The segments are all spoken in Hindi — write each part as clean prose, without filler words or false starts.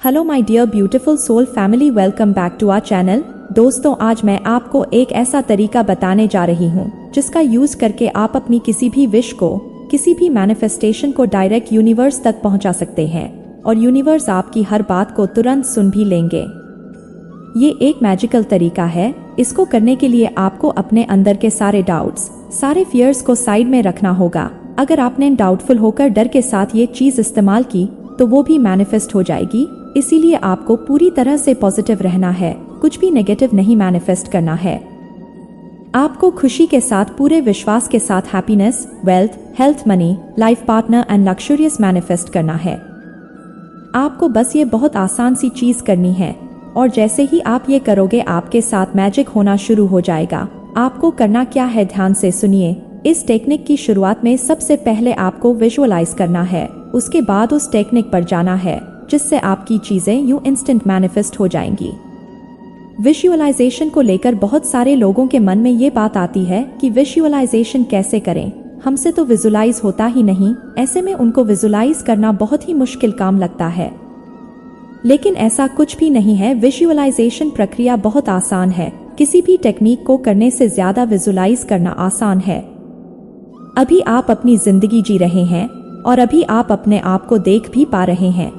Hello my dear beautiful soul family, welcome back to our channel. दोस्तों, आज मैं आपको एक ऐसा तरीका बताने जा रही हूँ जिसका यूज करके आप अपनी किसी भी विश को, किसी भी मैनिफेस्टेशन को डायरेक्ट यूनिवर्स तक पहुँचा सकते हैं और यूनिवर्स आपकी हर बात को तुरंत सुन भी लेंगे। ये एक मैजिकल तरीका है। इसको करने के लिए आपको अपने अंदर के सारे डाउट्स, सारे फियर्स को साइड में रखना होगा। अगर आपने डाउटफुल होकर डर के साथ ये चीज इस्तेमाल की तो वो भी मैनिफेस्ट हो जाएगी। इसीलिए आपको पूरी तरह से पॉजिटिव रहना है, कुछ भी नेगेटिव नहीं मैनिफेस्ट करना है। आपको खुशी के साथ, पूरे विश्वास के साथ happiness, wealth, health, money, life partner and luxurious manifest करना है। आपको बस ये बहुत आसान सी चीज करनी है और जैसे ही आप ये करोगे आपके साथ मैजिक होना शुरू हो जाएगा। आपको करना क्या है, ध्यान से सुनिए। इस टेक्निक की शुरुआत में सबसे पहले आपको विजुअलाइज करना है, उसके बाद उस टेक्निक पर जाना है जिससे आपकी चीजें यूं इंस्टेंट मैनिफेस्ट हो जाएंगी। विजुअलाइजेशन को लेकर बहुत सारे लोगों के मन में ये बात आती है कि विजुअलाइजेशन कैसे करें, हमसे तो विजुअलाइज होता ही नहीं। ऐसे में उनको विजुअलाइज करना बहुत ही मुश्किल काम लगता है, लेकिन ऐसा कुछ भी नहीं है। विजुअलाइजेशन प्रक्रिया बहुत आसान है। किसी भी टेक्निक को करने से ज्यादा विजुअलाइज करना आसान है। अभी आप अपनी जिंदगी जी रहे हैं और अभी आप अपने आप को देख भी पा रहे हैं,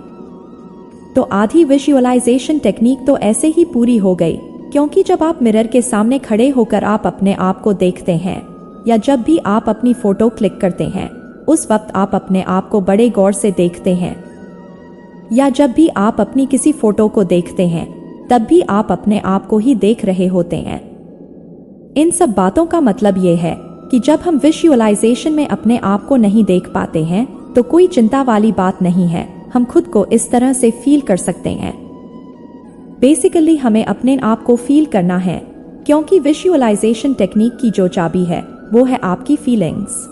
तो आधी विजुअलाइजेशन टेक्निक तो ऐसे ही पूरी हो गई। क्योंकि जब आप मिरर के सामने खड़े होकर आप अपने आप को देखते हैं, या जब भी आप अपनी फोटो क्लिक करते हैं, उस वक्त आप अपने आप को बड़े गौर से देखते हैं, या जब भी आप अपनी किसी फोटो को देखते हैं तब भी आप अपने आप को ही देख रहे होते हैं। इन सब बातों का मतलब ये है कि जब हम विजुअलाइजेशन में अपने आप को नहीं देख पाते हैं तो कोई चिंता वाली बात नहीं है। हम खुद को इस तरह से फील कर सकते हैं। बेसिकली हमें अपने आप को फील करना है, क्योंकि विजुअलाइजेशन टेक्निक की जो चाबी है वो है आपकी फीलिंग्स।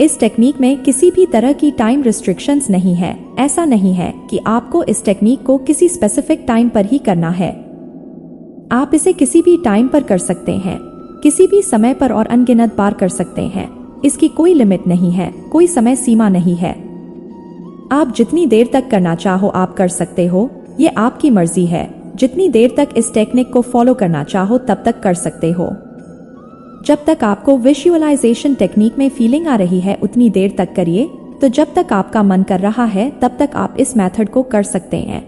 इस टेक्निक में किसी भी तरह की टाइम रिस्ट्रिक्शंस नहीं है। ऐसा नहीं है कि आपको इस टेक्निक को किसी स्पेसिफिक टाइम पर ही करना है। आप इसे किसी भी टाइम पर कर सकते हैं, किसी भी समय पर और अनगिनत बार कर सकते हैं। इसकी कोई लिमिट नहीं है, कोई समय सीमा नहीं है। आप जितनी देर तक करना चाहो आप कर सकते हो, ये आपकी मर्जी है। जितनी देर तक इस टेक्निक को फॉलो करना चाहो तब तक कर सकते हो। जब तक आपको विजुअलाइजेशन टेक्निक में फीलिंग आ रही है उतनी देर तक करिए। तो जब तक आपका मन कर रहा है तब तक आप इस मेथड को कर सकते हैं।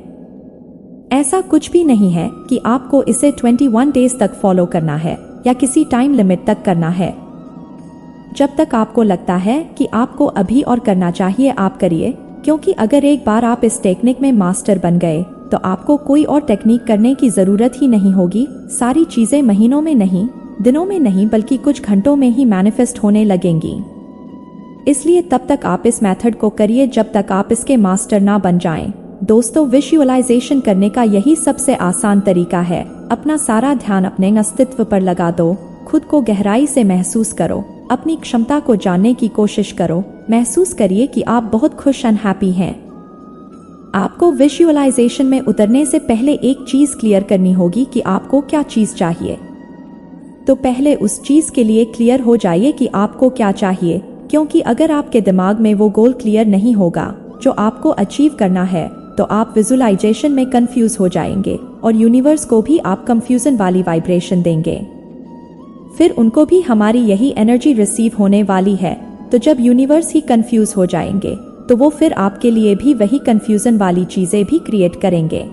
ऐसा कुछ भी नहीं है कि आपको इसे 21 डेज तक फॉलो करना है या किसी टाइम लिमिट तक करना है। जब तक आपको लगता है कि आपको अभी और करना चाहिए आप करिए, क्योंकि अगर एक बार आप इस टेक्निक में मास्टर बन गए तो आपको कोई और टेक्निक करने की जरूरत ही नहीं होगी। सारी चीजें महीनों में नहीं, दिनों में नहीं, बल्कि कुछ घंटों में ही मैनिफेस्ट होने लगेंगी। इसलिए तब तक आप इस मेथड को करिए जब तक आप इसके मास्टर ना बन जाएं। दोस्तों, विजुअलाइजेशन करने का यही सबसे आसान तरीका है। अपना सारा ध्यान अपने अस्तित्व पर लगा दो, खुद को गहराई से महसूस करो, अपनी क्षमता को जानने की कोशिश करो। महसूस करिए कि आप बहुत खुश एंड हैप्पी हैं। आपको विजुअलाइजेशन में उतरने से पहले एक चीज क्लियर करनी होगी कि आपको क्या चीज चाहिए। तो पहले उस चीज के लिए क्लियर हो जाइए कि आपको क्या चाहिए, क्योंकि अगर आपके दिमाग में वो गोल क्लियर नहीं होगा जो आपको अचीव करना है तो आप विजुअलाइजेशन में कंफ्यूज हो जाएंगे और यूनिवर्स को भी आप कंफ्यूजन वाली वाइब्रेशन देंगे। फिर उनको भी हमारी यही एनर्जी रिसीव होने वाली है। तो जब यूनिवर्स ही कंफ्यूज हो जाएंगे तो वो फिर आपके लिए भी वही कंफ्यूजन वाली चीजें भी क्रिएट करेंगे।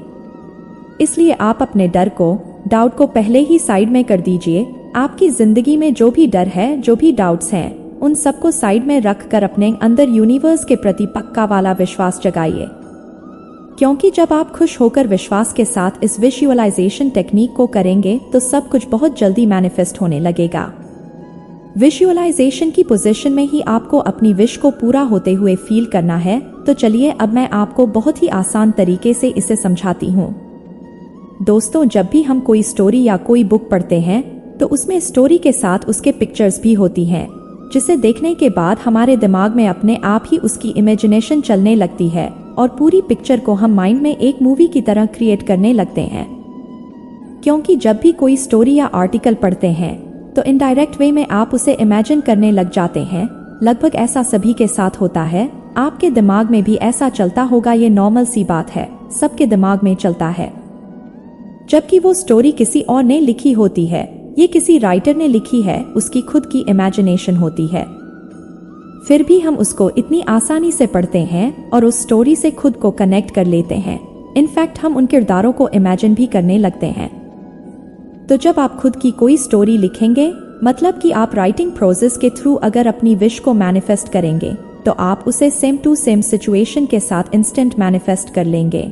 इसलिए आप अपने डर को, डाउट को पहले ही साइड में कर दीजिए। आपकी जिंदगी में जो भी डर है, जो भी डाउट्स हैं, उन सबको साइड में रख कर अपने अंदर यूनिवर्स के प्रति पक्का वाला विश्वास जगाइए। क्योंकि जब आप खुश होकर विश्वास के साथ इस विजुअलाइजेशन टेक्निक को करेंगे तो सब कुछ बहुत जल्दी मैनिफेस्ट होने लगेगा। विजुअलाइजेशन की पोजीशन में ही आपको अपनी विश को पूरा होते हुए फील करना है। तो चलिए अब मैं आपको बहुत ही आसान तरीके से इसे समझाती हूँ। दोस्तों, जब भी हम कोई स्टोरी या कोई बुक पढ़ते हैं तो उसमें स्टोरी के साथ उसके पिक्चर्स भी होती हैं, जिसे देखने के बाद हमारे दिमाग में अपने आप ही उसकी इमेजिनेशन चलने लगती है और पूरी पिक्चर को हम माइंड में एक मूवी की तरह क्रिएट करने लगते हैं। क्योंकि जब भी कोई स्टोरी या आर्टिकल पढ़ते हैं तो इनडायरेक्ट वे में आप उसे इमेजिन करने लग जाते हैं। लगभग ऐसा सभी के साथ होता है। आपके दिमाग में भी ऐसा चलता होगा, ये नॉर्मल सी बात है। सबके दिमाग में चलता है, जबकि वो स्टोरी किसी और ने लिखी होती है। ये किसी राइटर ने लिखी है, उसकी खुद की इमेजिनेशन होती है। फिर भी हम उसको इतनी आसानी से पढ़ते हैं और उस स्टोरी से खुद को कनेक्ट कर लेते हैं। इनफैक्ट हम उन किरदारों को इमेजिन भी करने लगते हैं। तो जब आप खुद की कोई स्टोरी लिखेंगे, मतलब कि आप राइटिंग प्रोसेस के थ्रू अगर अपनी विश को मैनिफेस्ट करेंगे, तो आप उसे सेम टू सेम सिचुएशन के साथ इंस्टेंट मैनिफेस्ट कर लेंगे।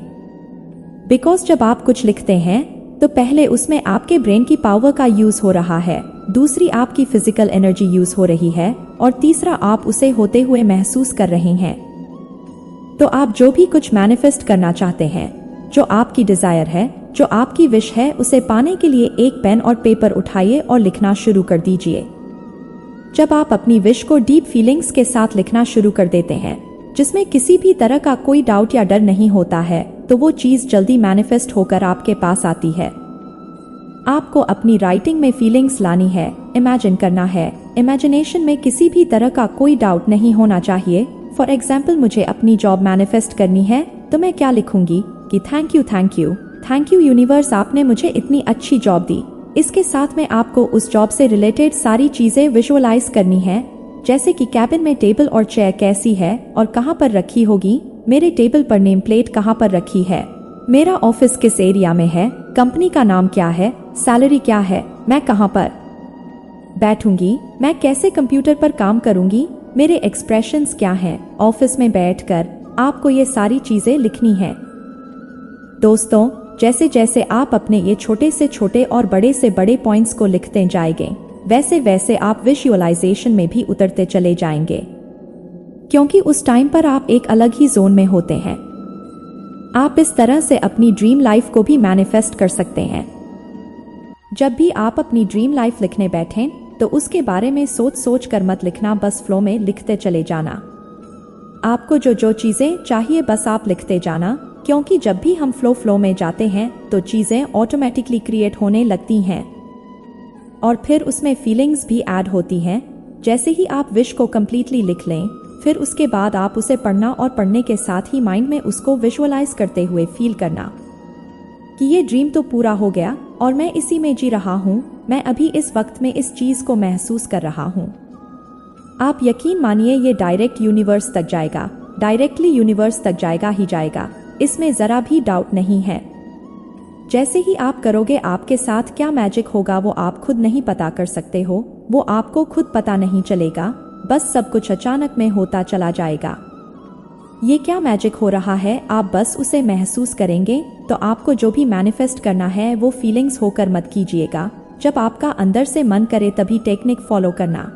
बिकॉज जब आप कुछ लिखते हैं तो पहले उसमें आपके ब्रेन की पावर का यूज हो रहा है, दूसरी आपकी फिजिकल एनर्जी यूज हो रही है, और तीसरा आप उसे होते हुए महसूस कर रहे हैं। तो आप जो भी कुछ मैनिफेस्ट करना चाहते हैं, जो आपकी डिजायर है, जो आपकी विश है, उसे पाने के लिए एक पेन और पेपर उठाइए और लिखना शुरू कर दीजिए। जब आप अपनी विश को डीप फीलिंग्स के साथ लिखना शुरू कर देते हैं, जिसमें किसी भी तरह का कोई डाउट या डर नहीं होता है, तो वो चीज जल्दी मैनिफेस्ट होकर आपके पास आती है। आपको अपनी राइटिंग में फीलिंग्स लानी है, इमेजिन करना है। इमेजिनेशन में किसी भी तरह का कोई डाउट नहीं होना चाहिए। फॉर एग्जाम्पल, मुझे अपनी जॉब मैनिफेस्ट करनी है, तो मैं क्या लिखूंगी कि थैंक यू यूनिवर्स, आपने मुझे इतनी अच्छी जॉब दी। इसके साथ में आपको उस जॉब से रिलेटेड सारी चीजें विजुअलाइज करनी है, जैसे कि कैबिन में टेबल और चेयर कैसी है और कहाँ पर रखी होगी, मेरे टेबल पर नेम प्लेट कहाँ पर रखी है, मेरा ऑफिस किस एरिया में है, कंपनी का नाम क्या है, सैलरी क्या है, मैं कहाँ पर बैठूंगी, मैं कैसे कंप्यूटर पर काम करूंगी, मेरे एक्सप्रेशंस क्या हैं। ऑफिस में बैठकर आपको ये सारी चीजें लिखनी है। दोस्तों, जैसे जैसे आप अपने ये छोटे से छोटे और बड़े से बड़े पॉइंट्स को लिखते जाएंगे, वैसे वैसे आप विजुअलाइजेशन में भी उतरते चले जाएंगे, क्योंकि उस टाइम पर आप एक अलग ही जोन में होते हैं। आप इस तरह से अपनी ड्रीम लाइफ को भी मैनिफेस्ट कर सकते हैं। जब भी आप अपनी ड्रीम लाइफ लिखने बैठें, तो उसके बारे में सोच सोच कर मत लिखना, बस फ्लो में लिखते चले जाना। आपको जो जो चीजें चाहिए बस आप लिखते जाना, क्योंकि जब भी हम फ्लो में जाते हैं तो चीजें ऑटोमेटिकली क्रिएट होने लगती हैं और फिर उसमें फीलिंग्स भी ऐड होती हैं। जैसे ही आप विश को कंप्लीटली लिख लें, फिर उसके बाद आप उसे पढ़ना और पढ़ने के साथ ही माइंड में उसको विजुअलाइज करते हुए फील करना कि ये ड्रीम तो पूरा हो गया और मैं इसी में जी रहा हूँ, मैं अभी इस वक्त में इस चीज को महसूस कर रहा हूँ। आप यकीन मानिए ये डायरेक्ट यूनिवर्स तक जाएगा, डायरेक्टली यूनिवर्स तक जाएगा ही जाएगा, इसमें जरा भी डाउट नहीं है। जैसे ही आप करोगे, आपके साथ क्या मैजिक होगा वो आप खुद नहीं पता कर सकते हो, वो आपको खुद पता नहीं चलेगा, बस सब कुछ अचानक में होता चला जाएगा। ये क्या मैजिक हो रहा है, आप बस उसे महसूस करेंगे। तो आपको जो भी मैनिफेस्ट करना है वो फीलिंग्स होकर मत कीजिएगा। जब आपका अंदर से मन करे तभी टेक्निक फॉलो करना।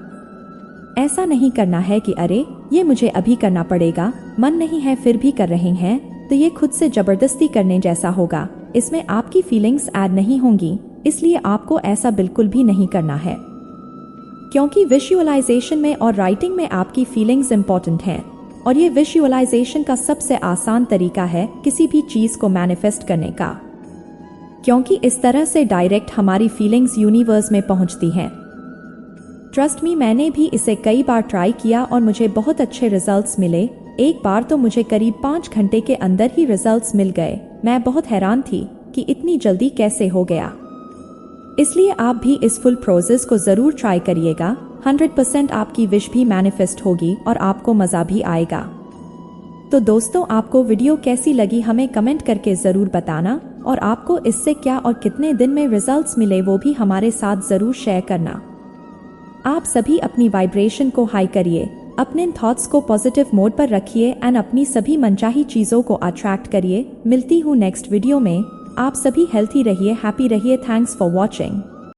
ऐसा नहीं करना है कि अरे ये मुझे अभी करना पड़ेगा, मन नहीं है फिर भी कर रहे हैं, तो ये खुद से जबरदस्ती करने जैसा होगा, इसमें आपकी फीलिंग्स ऐड नहीं होंगी। इसलिए आपको ऐसा बिल्कुल भी नहीं करना है, क्योंकि विजुअलाइजेशन में और राइटिंग में आपकी फीलिंग्स इंपॉर्टेंट हैं। और ये विजुअलाइजेशन का सबसे आसान तरीका है किसी भी चीज को मैनिफेस्ट करने का, क्योंकि इस तरह से डायरेक्ट हमारी फीलिंग्स यूनिवर्स में पहुंचती हैं। ट्रस्ट मी, मैंने भी इसे कई बार ट्राई किया और मुझे बहुत अच्छे रिजल्ट्स मिले। एक बार तो मुझे करीब 5 घंटे के अंदर ही रिजल्ट्स मिल गए। मैं बहुत हैरान थी कि इतनी जल्दी कैसे हो गया। इसलिए आप भी इस फुल प्रोसेस को जरूर ट्राई करिएगा। 100% आपकी विश भी मैनिफेस्ट होगी और आपको मजा भी आएगा। तो दोस्तों, आपको वीडियो कैसी लगी हमें कमेंट करके जरूर बताना, और आपको इससे क्या और कितने दिन में रिजल्ट्स मिले वो भी हमारे साथ जरूर शेयर करना। आप सभी अपनी वाइब्रेशन को हाई करिए, अपने थॉट्स को पॉजिटिव मोड पर रखिए एंड अपनी सभी मनचाही चीजों को अट्रैक्ट करिए। मिलती हूँ नेक्स्ट वीडियो में। आप सभी हेल्थी रहिए, हैप्पी रहिए। Thanks for watching.